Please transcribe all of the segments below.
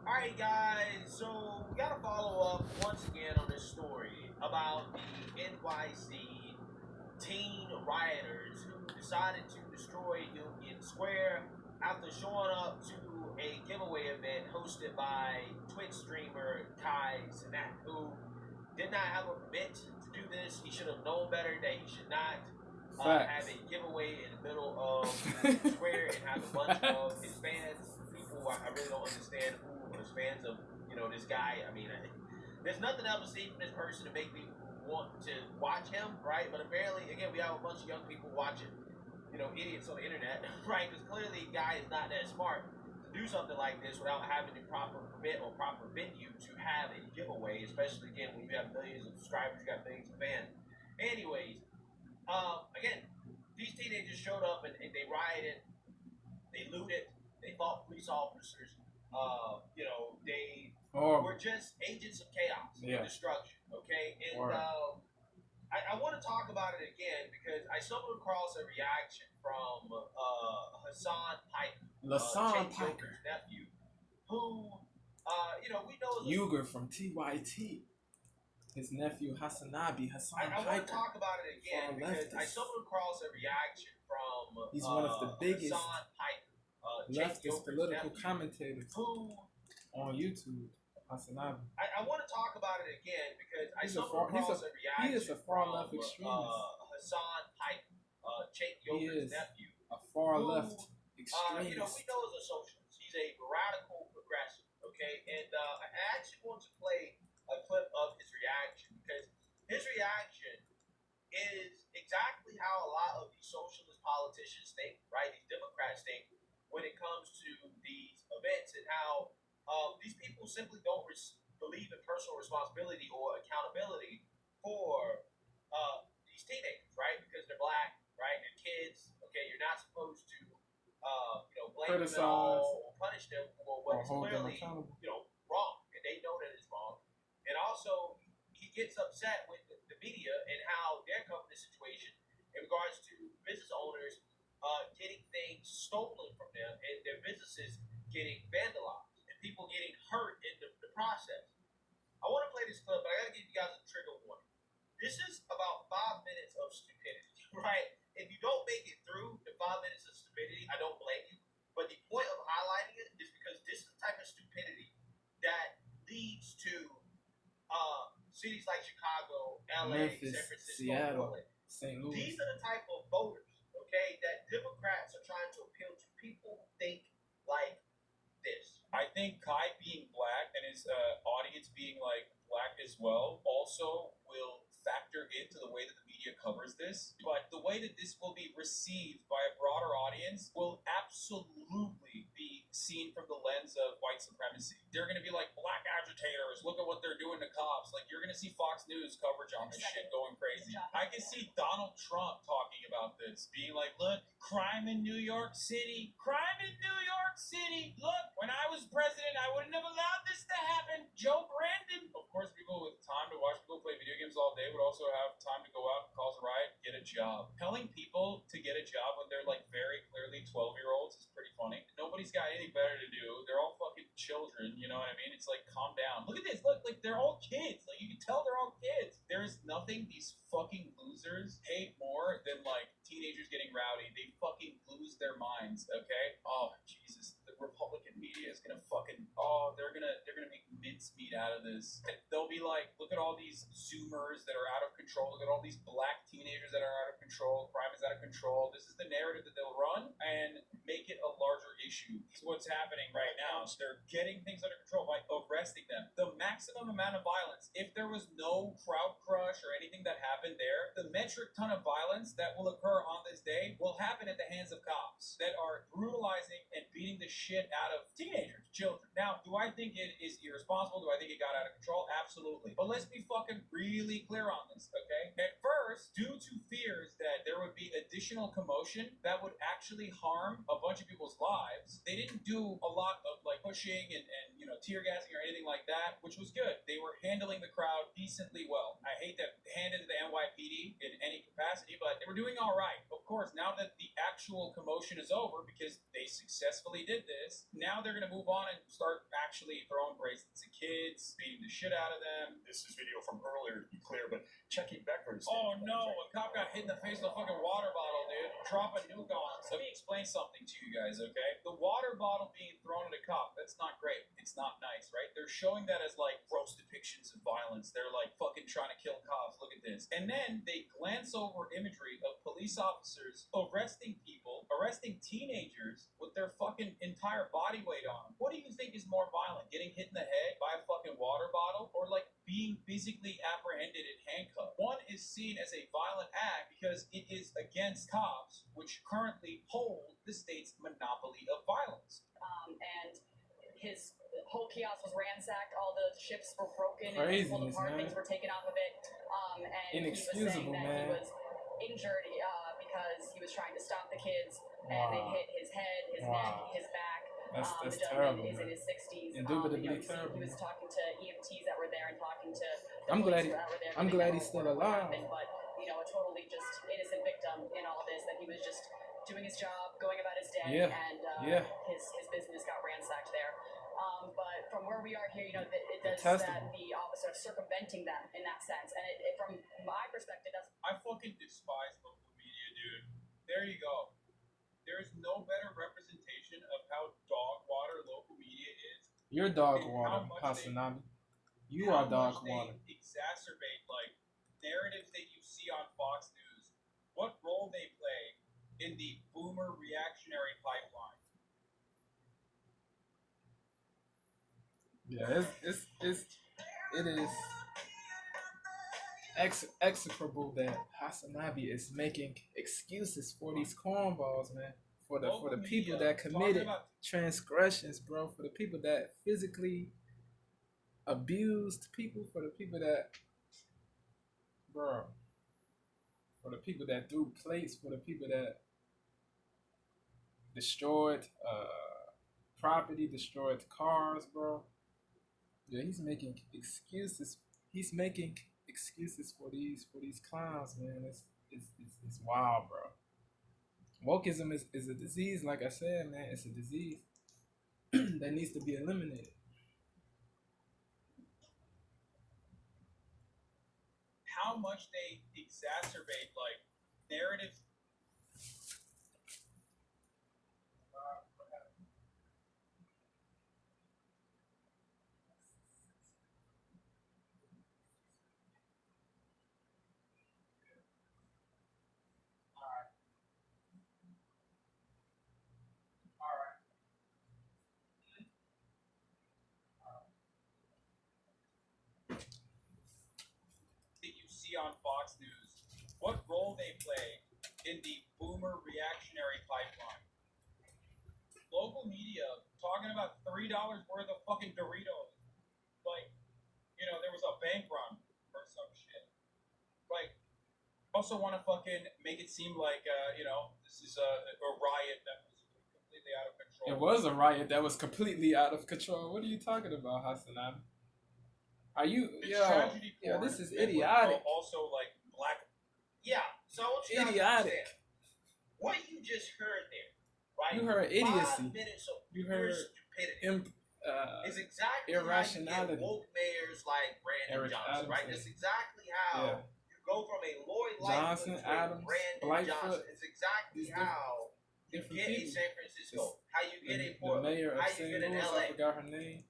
Alright, guys, so we gotta follow up once again on this story about the NYC teen rioters who decided to destroy Union Square after showing up to a giveaway event hosted by Twitch streamer Cenat'S, who did not have a permit to do this. He should have known better that he should not have a giveaway in the middle of the square and have a bunch of his fans. People, I really don't understand who was fans of, this guy. I mean, there's nothing else to see from this person to make me want to watch him, right? But apparently, again, we have a bunch of young people watching, idiots on the internet, right? Because clearly, the guy is not that smart to do something like this without having the proper permit or proper venue to have a giveaway, especially, again, when you have millions of subscribers, you got millions of fans. Anyways, again, these teenagers showed up and they rioted, they looted, they fought police officers. They were just agents of chaos and destruction. Okay, and I want to talk about it again because I stumbled across a reaction from Hasan Joker's nephew, who we know Uger from TYT. His nephew Hasan I want to talk about it again because I stumbled across a reaction from he's one of the biggest leftist political nephew, commentators on YouTube. Hasanabi. I want to talk about it again because I stumbled across a reaction he is a far left from extremist. Hasan Joker's nephew, a far left extremist. we know as a socialist. He's a radical progressive. Okay, and I actually want to play a clip of his reaction because his reaction is exactly how a lot of these socialist politicians think, right? These Democrats think when it comes to these events and how these people simply don't believe in personal responsibility or accountability for these teenagers, right? Because they're black, right? They're kids. Okay, you're not supposed to blame them at all or punish them for what's clearly wrong, and they know that it's wrong. And also, he gets upset with the media and how they're covering the situation in regards to business owners getting things stolen from them and their businesses getting vandalized and people getting hurt in the process. I want to play this clip, but I got to give you guys a trigger warning. This is about 5 minutes of stupidity, right? If you don't make it through the 5 minutes of stupidity, I don't blame you. But the point of highlighting it is because this is the type of stupidity that leads to cities like Chicago, LA, Memphis, San Francisco, Seattle, Portland. St. Louis. These are the type of voters, okay, that Democrats are trying to appeal to. People who think like this. I think Kai being black and his audience being like black as well also will factor into the way that the media covers this. But the way that this will be received by a broader audience will absolutely be seen from the lens of white supremacy. They're going to be like, black agitators, look at what they're doing to cops. Like, you're going to see Fox News coverage on this shit going crazy. I can see Donald Trump talking about this, being like, look, crime in New York City. Crime in New York City. Look, when I was president, I wouldn't have allowed this to happen. Joe Brandon. Of course, people with time to watch people play video games all day would also have time to go out and cause a riot, get a job. Telling people to get a job when they're like very clearly 12-year-olds is pretty funny. Nobody's got anything better to do. They're all fucking children, you know what I mean? It's like, calm down. Look at this. Look, like, they're all kids. Like, you can tell they're all kids. There is nothing these fucking losers hate more than, like, teenagers getting rowdy. They fucking lose their minds, okay? Oh, Jesus. The Republican media is gonna fucking, they're gonna make mincemeat out of this. They'll be like, look at all these Zoomers that are out of control. Look at all these black teenagers that are out of control. Crime is out of control. This is the narrative that they'll run and make it a larger issue. It's what's happening right now. They're getting things under control by arresting them. The maximum amount of violence, if there was no crowd crush or anything that happened there, the metric ton of violence that will occur on this day will happen at the hands of cops that are brutalizing and beating the shit out of teenagers, children. Now, do I think it is irresponsible? Do I think it got out of control? Absolutely. But let's be fucking really clear on this, okay? At first, due to fears that there would be additional commotion that would actually harm a bunch of people's lives, they didn't do a lot of like pushing and tear gassing or anything like that, which was good. They were handling the crowd decently well. I hate that handed to the NYPD in any capacity, but they were doing all right. Of course, now that the actual commotion is over, because they successfully did this, now they're going to move on and start actually throwing bracelets at kids, beating the shit out of them. This is video from earlier, to be clear, but checking Beckford's. Oh no, a cop got hit in the face with a fucking water bottle, dude. Drop a nuke on him. Let me explain something to you guys, okay? The water bottle being thrown at a cop, that's not great. It's not nice, right? They're showing that as like gross depictions of violence. They're like fucking trying to kill cops. Look at this. And then they glance over imagery of police officers arresting people, arresting teenagers with their fucking entire body weight on them. What do you think is more violent? Getting hit in the head by a fucking water bottle, or like being physically apprehended and handcuffed? One is seen as a violent act because it is against cops, which currently hold the state's monopoly of violence. And his whole kiosk was ransacked. All the ships were broken and Craziness, pulled apart. man. Things were taken off of it. And he was Inexcusable, saying that man. he was injured because he was trying to stop the kids, and they hit his head, his neck, his back. That's the terrible, gentleman is man. in his 60s. Indubitably He terrible. was talking to EMTs that were there and talking to the I'm glad police he- that were there. I'm giving glad their he's still report of what alive. happened, but a totally just innocent victim in all this. That he was just doing his job, going about his day, Yeah. and Yeah. his business got ransacked there. But from where we are here, it does Detestable. that the officer circumventing them in that sense. And from my perspective, that's I fucking despise local media, dude. There you go. There's no better representation of how dog water local media is. You're dog And water, how much Hasanami. You how are dog much water. they exacerbate like narratives that you see on Fox News. What role they play in the boomer reactionary pipeline. Yeah, it is execrable that Hasanabi is making excuses for these cornballs, man. For the people that committed transgressions, bro. For the people that physically abused people. For the people that, bro. For the people that threw plates. For the people that destroyed property, destroyed cars, bro. Yeah, he's making excuses. He's making excuses for these clowns, man. It's wild, bro. Wokeism is a disease, like I said, man. It's a disease that needs to be eliminated. How much they exacerbate like narratives. That you see on Fox News, what role they play in the boomer reactionary pipeline. Local media talking about $3 worth of fucking Doritos. Like, there was a bank run or some shit. Like, also want to fucking make it seem like, this is a riot that was completely out of control. It was a riot that was completely out of control. What are you talking about, Hasanami? Are you, It's yo, tragedy yo, porn this is that would idiotic. Also, like, black. Yeah, so I want you guys to Idiotic. understand. What you just heard there, right? You heard idiocy. 5 minutes of You pure heard stupidity. Is exactly irrationality. how you get woke mayors like Brandon Eric Johnson, right? Adamson. That's exactly how Yeah. you go from a Lloyd Johnson, Lightfoot to a Adams, Brandon Lightfoot. Johnson. It's exactly These different- how you different get a people. San Francisco, It's how you get a The Portland, mayor of how you St. get an Louis, LA. I forgot her name.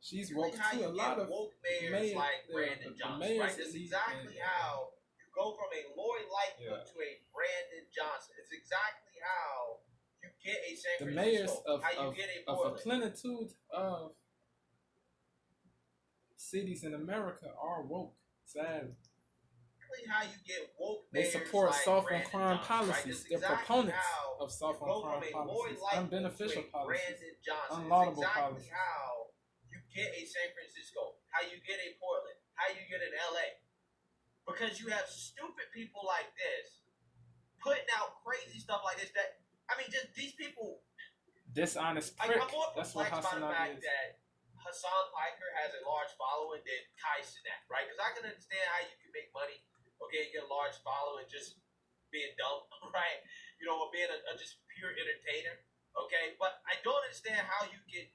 She's Exactly woke how too. you A lot get of woke mayors mayor- like the Brandon Johnson, mayors right? That's elite exactly and- how you go from a Lloyd Lightfoot to a Brandon Johnson. It's exactly how you get a San the Francisco, mayors how you get a of a Portland. plenitude of cities in America are woke. Sadly, Exactly how you get woke they mayors support like soft on Brandon crime Johnson, policies. right? That's They're exactly proponents how of soft you go on from crime a Lloyd policies, Lightfoot unbeneficial to a policies, Brandon Johnson. unlaudable It's exactly policies. how you get a San Francisco, how you get a Portland, how you get an LA. Because you have stupid people like this putting out crazy stuff like this just these people, Dishonest like, prick. I'm more That's what perplexed by the Hasanami fact is. that Hasan Piker has a large following than Cenat'S, right? Because I can understand how you can make money, okay, get a large following just being dumb, right? You know, or being a just pure entertainer, okay? But I don't understand how you get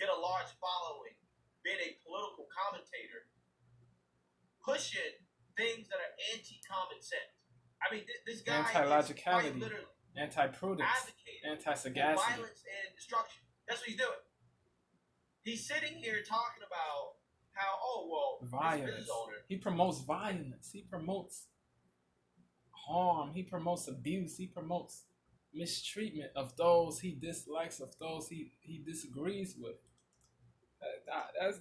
a large following being a political commentator pushing things that are anti-common sense. I mean, this guy anti-logicality, is literally anti-prudence, anti-sagacity, violence and destruction. That's what he's doing. He's sitting here talking about how, oh, well, violence. He promotes violence. He promotes harm. He promotes abuse. He promotes mistreatment of those he dislikes, of those he disagrees with.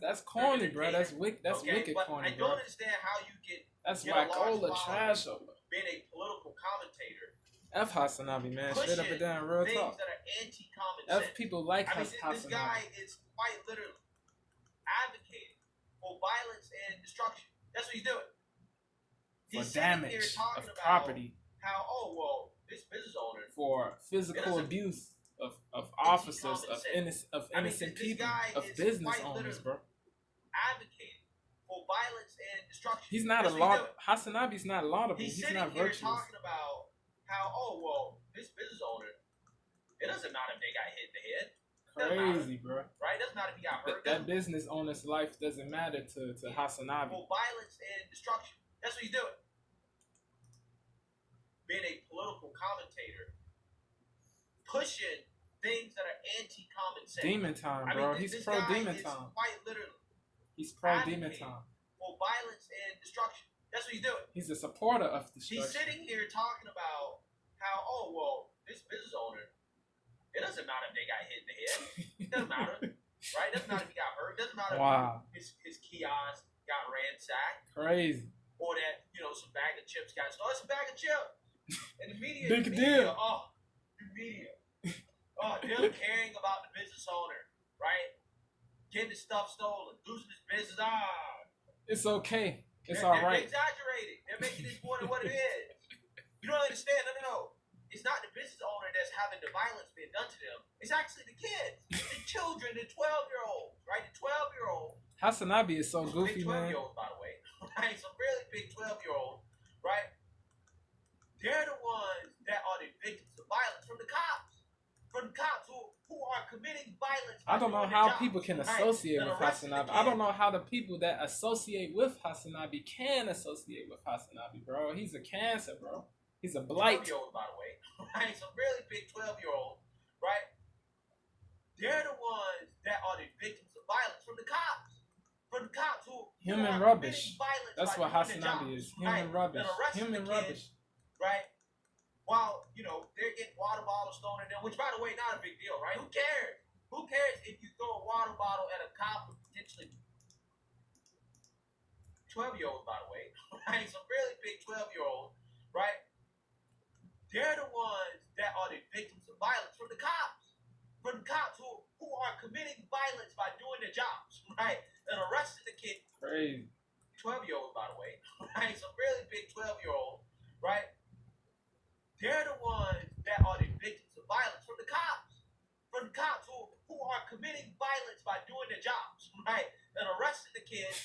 That's corny, bro. That's wicked corny, I don't understand how you that's wackola trash over. Being a political commentator. F Hasanabi, man. Straight up and down, real talk. That are anti-common sense. F people like Hasanabi. This guy is quite literally advocating for violence and destruction. That's what he's doing. For damage of property. How, oh, well, this business owner. For physical abuse of officers, of innocent people, of business owners, bro. Advocating for violence and destruction. He's not Hasanabi's not laudable. He's not virtuous. Talking about how, oh, well, this business owner, it doesn't matter if they got hit in the head. Crazy, bro. Right? It doesn't matter if he got hurt. That business owner's life doesn't matter to Hasanabi. For violence and destruction. That's what he's doing. Being a political commentator, pushing things that are anti-common sense. Demon time, bro. He's pro-demon time. Quite literally. He's pro-demon time. For violence and destruction. That's what he's doing. He's a supporter of destruction. He's sitting here talking about how, oh, well, this business owner, it doesn't matter if they got hit in the head. It doesn't matter. Right? It doesn't matter if he got hurt. It doesn't matter if his kiosk got ransacked. Crazy. Or that, you know, some bag of chips got stolen. It's a bag of chips. And the media. Big deal. Oh, the media. Oh, them caring about the business owner, right? Getting the stuff stolen, losing his business. It's okay. It's all right. They're exaggerating. They're making this more than what it is. You don't understand. No. It's not the business owner that's having the violence being done to them. It's actually the kids, the children, the 12-year-olds, right? The 12-year-old. Hasanabi is so goofy, man. 12-year-olds, by the way. Right? Some really big 12-year-olds, right? They're the ones that are the victims of violence from the cops. From the cops who are committing violence. I don't know how people can associate with Hasanabi. I don't know how the people that associate with Hasanabi can associate with Hasanabi, bro. He's a cancer, bro. He's a blight. 12-year-olds, by the way. Right? Some really big 12-year-olds, right? They're the ones that are the victims of violence from the cops. From the cops who human are rubbish. That's what Hasanabi is. Human rubbish. Human rubbish. Right? While, you know, they're getting water bottles thrown at them, which, by the way, not a big deal, right? Who cares? Who cares if you throw a water bottle at a cop who potentially 12-year-olds, by the way, right? Some really big 12-year-olds, right? They're the ones that are the victims of violence from the cops. From the cops who are committing violence by doing their jobs, right? And arresting the kid. Crazy. 12-year-olds, by the way, right? Some really big 12-year-olds, right? They're the ones that are the victims of violence from the cops. From the cops who are committing violence by doing their jobs, right? And arresting the kids,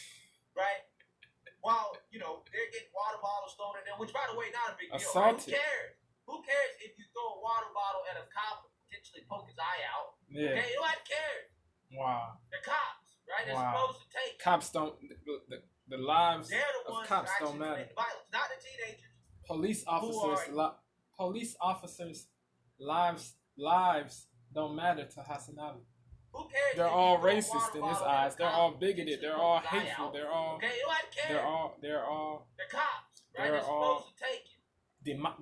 right? While, you know, they're getting water bottles thrown at them, which, by the way, not a big deal. Right? Who cares? Who cares if you throw a water bottle at a cop and potentially poke his eye out? Yeah. Okay, nobody cares. Wow. The cops, right? They're supposed to take. Cops don't. The lives of cops don't matter. Violence, not the teenagers. Police officers' lives don't matter to Hasanabi. Who cares? They're all racist in his eyes. They're all bigoted. They're all hateful. They're all. Okay, nobody cares. They're all. The cops, right? They're supposed to take it.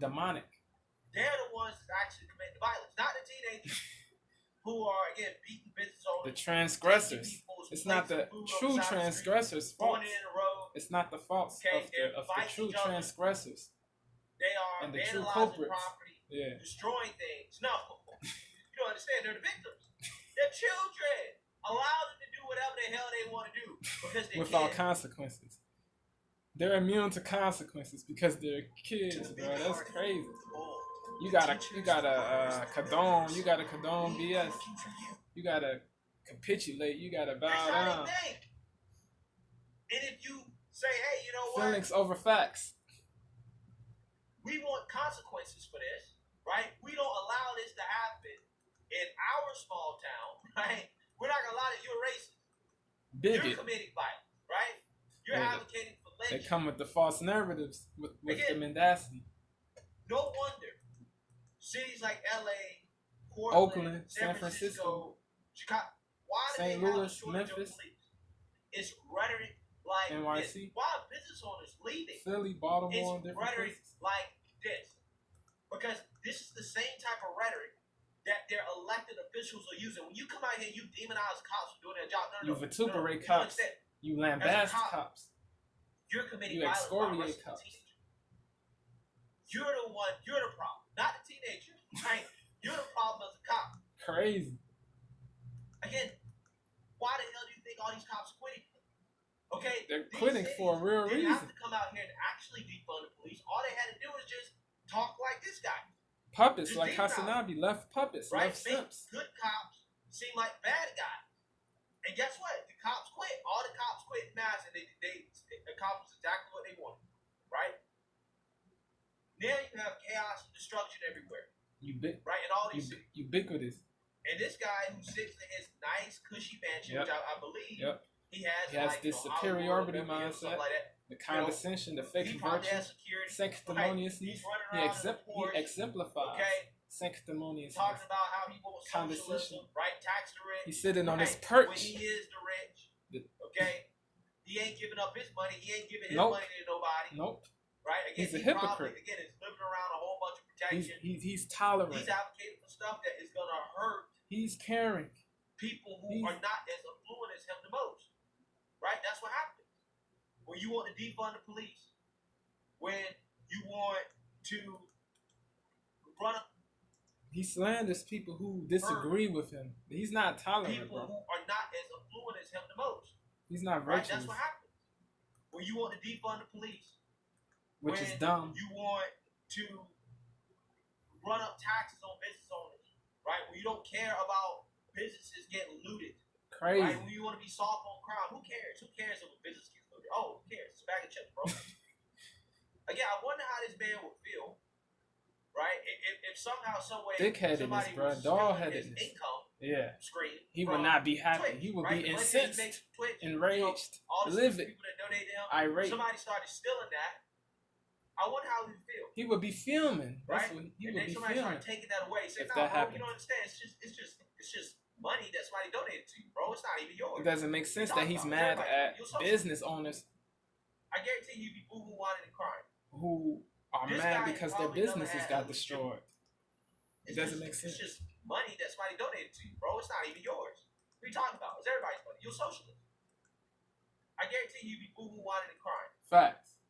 Demonic. They're the ones that actually commit the violence, not the teenagers who are, again, beating business owners. The transgressors. It's not the true transgressors' fault. It's not the fault of the true transgressors. They are and the true vandalizing culprits. Property, yeah. Destroying things. No, you don't understand. They're the victims. They're children. Allow them to do whatever the hell they want to do because they're without consequences. They're immune to consequences because they're kids, bro. That's crazy. You gotta condone BS. You gotta capitulate. You gotta bow That's how down. they think. And if you say, hey, you know what? Feelings over facts. We want consequences for this, right? We don't allow this to happen in our small town, right? We're not gonna allow that. You're racist. Bigot. You're committing violence, right? You're advocating for They lynching. come with the false narratives, with Again, the mendacity. No wonder cities like LA, Portland, Oakland, San Francisco, Chicago. Why do St. they have a Louis, shortage of Memphis, police? It's rhetoric like NYC. this. Why are business owners leaving? Philly, Baltimore, It's different rhetoric places. like this. Because this is the same type of rhetoric that their elected officials are using. When you come out here and you demonize cops for doing their job, You vituperate cops. Understand. You lambast cop, cops. You're committing You violence by excoriate arresting cops. the teenager. You're the one, you're the problem, not the teenager. Right? You're the problem as a cop. Crazy. Again, why the hell do you think all these cops are quitting? Okay? They're these quitting cities for a real didn't reason. have to come out here and actually defund the police. All they had to do was just talk like this guy. Puppets Just like Hasanabi left puppets, Right? left Make simps. good cops seem like bad guys. And guess what? The cops quit. All the cops quit in mass, and they accomplished exactly what they wanted. Right? Now you have chaos and destruction everywhere. Right? In all these cities. Ubiquitous. And this guy who sits in his nice, cushy mansion, Yep. which I believe he has He has this superiority mindset, like that. the condescension, the fake He probably virtue, has security. sanctimoniousness. He's running He, around in the he Porsche, exemplifies okay? sanctimoniousness. Talking about how he wants Condescension. socialism, right? Tax the rich. He's sitting on his When perch. he is the rich, The- okay? He ain't giving up his money. He ain't giving his Nope. money to nobody, Nope. right? Again, He's a he hypocrite. Probably, again, is living around a whole bunch of He's protection. tolerant. He's advocating for stuff that is going to hurt He's caring. people who are not as affluent as him the most, right? That's what happens. When you want to defund the police, when you want to run up He slanders people who disagree with him. He's not tolerant, people bro. who are not as affluent as him the most, He's not right? virtuous, That's what happens. When you want to defund the police, which when is dumb. you want to run up taxes on business owners, right? When you don't care about businesses getting looted, Crazy. right? When you want to be soft on crime, who cares? Who cares if a business gets looted? Oh, who cares? It's a bag of chips, bro. Again, I wonder how this man would feel, right? If somehow, some way, Dickheadedness, somebody bro. was stealing Dog-headedness. his income Yeah. stream. He would from not be happy. Twitch, He would right? be The money that he incensed, makes from Twitch, enraged, all the livid, people that donate to him. irate. Somebody started stealing that. I wonder how he would feel. He would be fuming. That's Right? what he And would then be somebody fuming. started taking that away. Say, If nah, that bro, happened. you don't understand. It's just money that somebody donated to you, bro. It's not even yours. It doesn't make sense that he's mad at business owners I guarantee you'd be boo-hoo whining and crying. who are This mad guy because their probably never businesses had got a legit- destroyed. It doesn't make sense. It's just money that somebody donated to you, bro. It's not even yours. What are you talking about? It's everybody's money. You're a socialist. I guarantee you'd be boo-hoo whining and crying. Facts.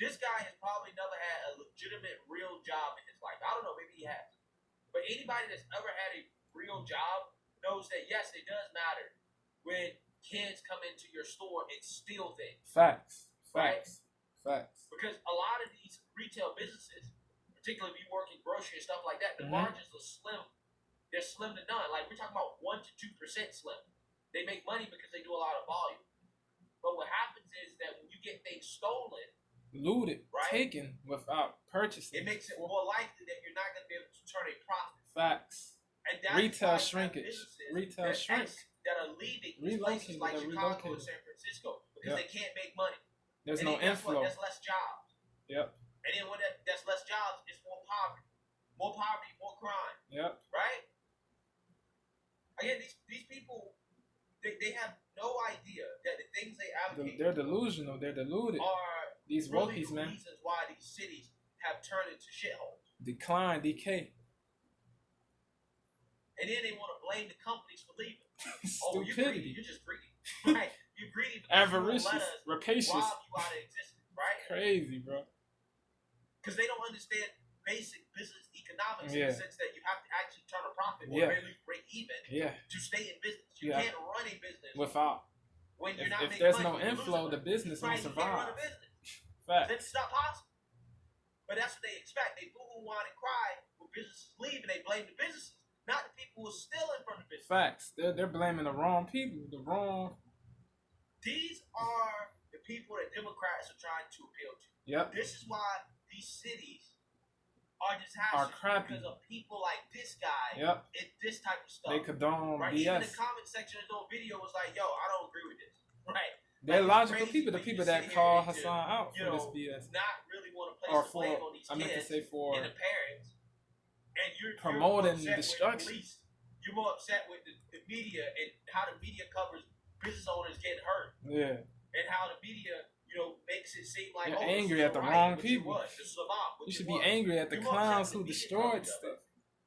This guy has probably never had a legitimate, real job in his life. I don't know, maybe he has. But anybody that's ever had a real job knows that, yes, it does matter when kids come into your store and steal things. Facts. Right? Facts. Facts. Because a lot of these retail businesses, particularly if you work in grocery and stuff like that, the Mhm. margins are slim. They're slim to none. Like, we're talking about 1 to 2% slim. They make money because they do a lot of volume. But what happens is that when you get things stolen, Looted, Right? taken without purchasing. it makes it more likely that you're not going to be able to turn a profit. Facts. And that's Retail why you have shrinkage. businesses Retail that shrink. that are leaving these places Relocated like or Chicago and relocated. San Francisco because Yep. they can't make money. There's And no then guess what? inflow. That's less jobs. Yep. And then when that's less jobs, it's more poverty. More poverty, more crime. Yep. Right? Again, these people, they have no idea that the things they advocate They're delusional. They're deluded. are These really wokies, the man. reasons why these cities have turned into shitholes. Decline, decay. And then they want to blame the companies for leaving. Oh, you're greedy. Stupidity. You're just greedy. Right? You're greedy because you won't let Avaricious. us Rapacious. rob you out of existence, right? Crazy, bro. Because they don't understand basic business economics in Yeah. the sense that you have to actually turn a profit or Yeah. really break even Yeah. to stay in business. You Yeah. can't run a business Without. when you're not If making there's money. no You're inflow, losing the money. business Right? won't You can't run a survive. business. Facts. That's not possible. But that's what they expect. They boo-hoo, whine, and cry when businesses leave and they blame the businesses. not the people who are stealing from the business. Facts. They're blaming the wrong people. These are the people that Democrats are trying to appeal to. Yep. This is why these cities are disastrous crappy because of people like this guy Yep. and this type of stuff. They condone right? BS. Even the comment section of his own video was like, "Yo, I don't agree with this." Right? They're Like, it's logical crazy people. The for you people to that sit call here and Hasan out you for know, this BS. not really want to place Or the blame on these I meant to kids say for and the parents, and you're promoting upset destruction. with the police. You're more upset with the media and how the media covers business owners getting hurt, Yeah. and how the media, makes it seem like You're this angry is at the right, wrong which it people. was. This is about, You which should it be was. angry at the You're more clowns upset who with the media destroyed coverage of it stuff.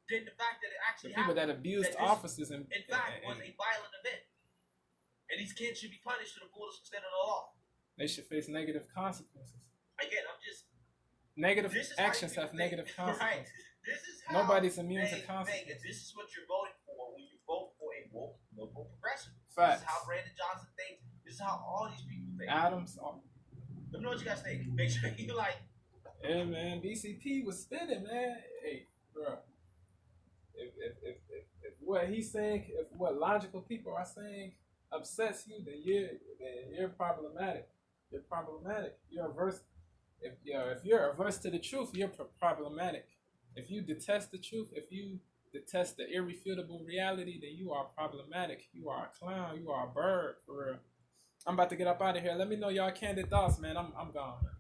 Than the fact that it The actually people happened. that abused That this, officers and in fact, was a violent event, and these kids should be punished to the fullest extent of the law. they should face negative consequences. Again, I'm just Negative this is how actions you have think, negative right? consequences. This is how Nobody's immune they to think, consequences. and this is what you're voting for when you vote for a woke, liberal progressive. Facts. This is how Brandon Johnson thinks. This is how all these people think. Adams. Let me know what you guys think. Make sure you like. Hey man, BCP was spinning, man. Hey, bro. If what he's saying, if what logical people are saying upsets you, then you're problematic. You're problematic. You're averse. If you're averse to the truth, you're problematic. If you detest the truth, if you detest the irrefutable reality, then you are problematic. You are a clown. You are a bird, for real. I'm about to get up out of here. Let me know y'all candid thoughts, man. I'm gone, man.